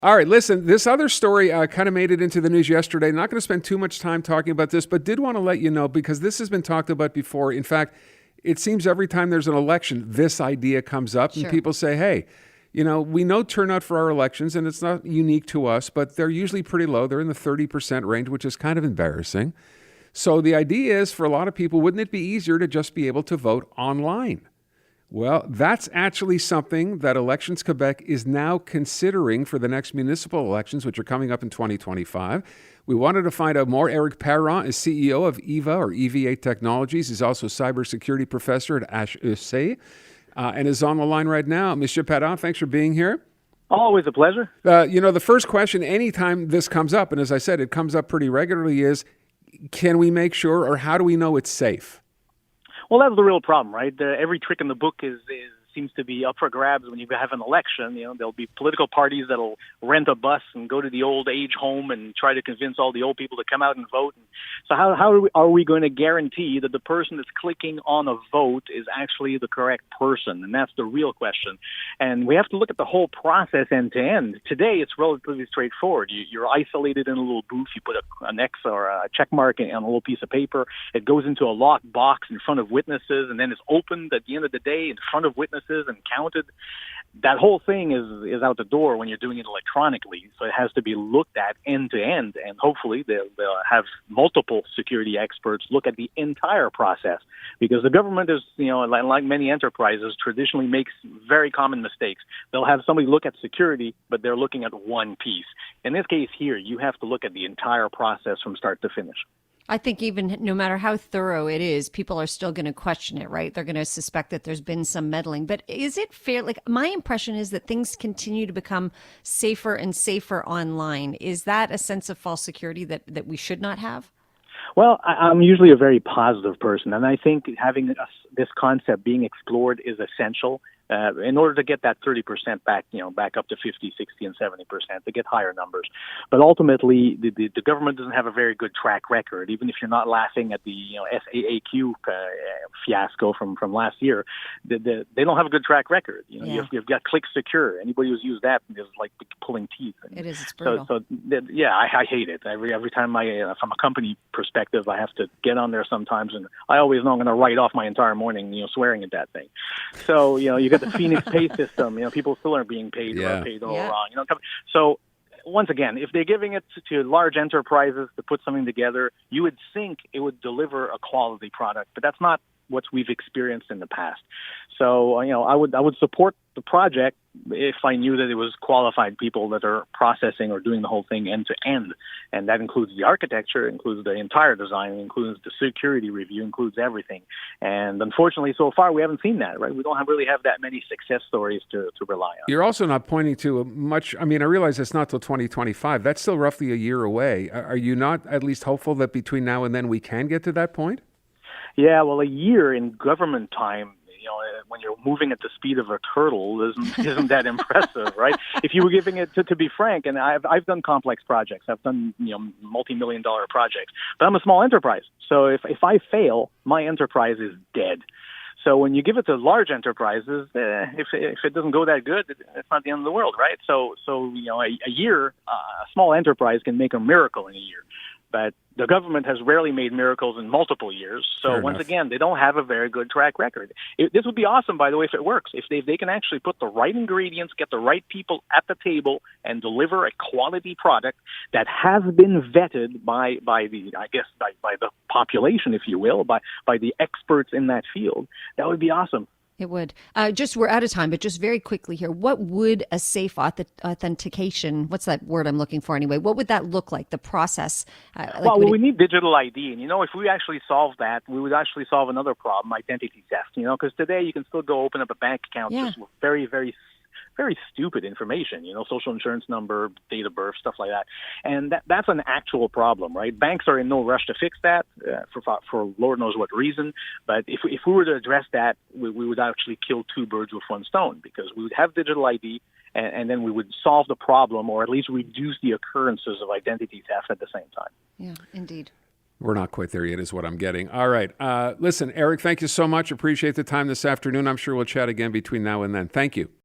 All right, listen, this other story kind of made it into the news yesterday. Not going to spend too much time talking about this, but did want to let you know because this has been talked about before. In fact, it seems every time there's an election, this idea comes up and Sure. people say, hey, we know turnout for our elections and it's not unique to us, but they're usually pretty low. They're in the 30% range, which is kind of embarrassing. So the idea is for a lot of people, wouldn't it be easier to just be able to vote online? Well, that's actually something that Elections Quebec is now considering for the next municipal elections, which are coming up in 2025. We wanted to find out more. Eric Perron is CEO of EVA or EVA Technologies. He's also a cybersecurity professor at HEC and is on the line right now. Monsieur Perron, thanks for being here. Always a pleasure. The first question anytime this comes up, and as I said, it comes up pretty regularly, is can we make sure or how do we know it's safe? Well, that's the real problem, right? Every trick in the book seems to be up for grabs when you have an election. There'll be political parties that'll rent a bus and go to the old age home and try to convince all the old people to come out and vote. So how are we going to guarantee that the person that's clicking on a vote is actually the correct person? And that's the real question. And we have to look at the whole process end to end. Today, it's relatively straightforward. You're isolated in a little booth. You put an X or a check mark on a little piece of paper. It goes into a locked box in front of witnesses, and then it's opened at the end of the day in front of witnesses and counted. That whole thing is out the door when you're doing it electronically. So it has to be looked at end to end, and hopefully they'll have multiple security experts look at the entire process, because the government is, like many enterprises, traditionally makes very common mistakes. They'll have somebody look at security, but they're looking at one piece. In this case here, you have to look at the entire process from start to finish. I think even no matter how thorough it is, people are still going to question it, right? They're going to suspect that there's been some meddling. But is it fair? Like, my impression is that things continue to become safer and safer online. Is that a sense of false security that we should not have? Well, I'm usually a very positive person, and I think having this concept being explored is essential in order to get that 30% back, back up to 50, 60, and 70%, to get higher numbers. But ultimately, the government doesn't have a very good track record. Even if you're not laughing at the SAAQ fiasco from last year, they don't have a good track record. You've got Click Secure. Anybody who's used that is like pulling teeth. It is. It's brutal. I hate it. Every time from a company perspective, I have to get on there sometimes, and I always know I'm going to write off my entire morning, swearing at that thing. So, you got the Phoenix pay system. People still aren't being paid or paid all wrong. So once again, if they're giving it to large enterprises to put something together, you would think it would deliver a quality product, but that's not what we've experienced in the past. So, I would support the project if I knew that it was qualified people that are processing or doing the whole thing end to end. And that includes the architecture, includes the entire design, includes the security review, includes everything. And unfortunately, so far, we haven't seen that, right? We don't really have that many success stories to rely on. You're also not pointing to much. I mean, I realize it's not till 2025. That's still roughly a year away. Are you not at least hopeful that between now and then we can get to that point? Yeah, well, a year in government time, when you're moving at the speed of a turtle, isn't that impressive, right? If you were giving it to be frank, and I've done complex projects, I've done multi-million-dollar projects, but I'm a small enterprise. So if I fail, my enterprise is dead. So when you give it to large enterprises, if it doesn't go that good, it's not the end of the world, right? So a year, a small enterprise can make a miracle in a year. But the government has rarely made miracles in multiple years. So once again, they don't have a very good track record. This would be awesome, by the way, if it works. If they can actually put the right ingredients, get the right people at the table, and deliver a quality product that has been vetted by the population, if you will, by the experts in that field, that would be awesome. It would. We're out of time, but just very quickly here, what would a safe authentication, what's that word I'm looking for anyway, what would that look like, the process? We need digital ID. And, if we actually solve that, we would actually solve another problem, identity theft, because today you can still go open up a bank account just with very, very very stupid information, social insurance number, date of birth, stuff like that. And that's an actual problem, right? Banks are in no rush to fix that for Lord knows what reason. But if we were to address that, we would actually kill two birds with one stone, because we would have digital ID and then we would solve the problem, or at least reduce the occurrences of identity theft at the same time. Yeah, indeed. We're not quite there yet is what I'm getting. All right. Listen, Eric, thank you so much. Appreciate the time this afternoon. I'm sure we'll chat again between now and then. Thank you.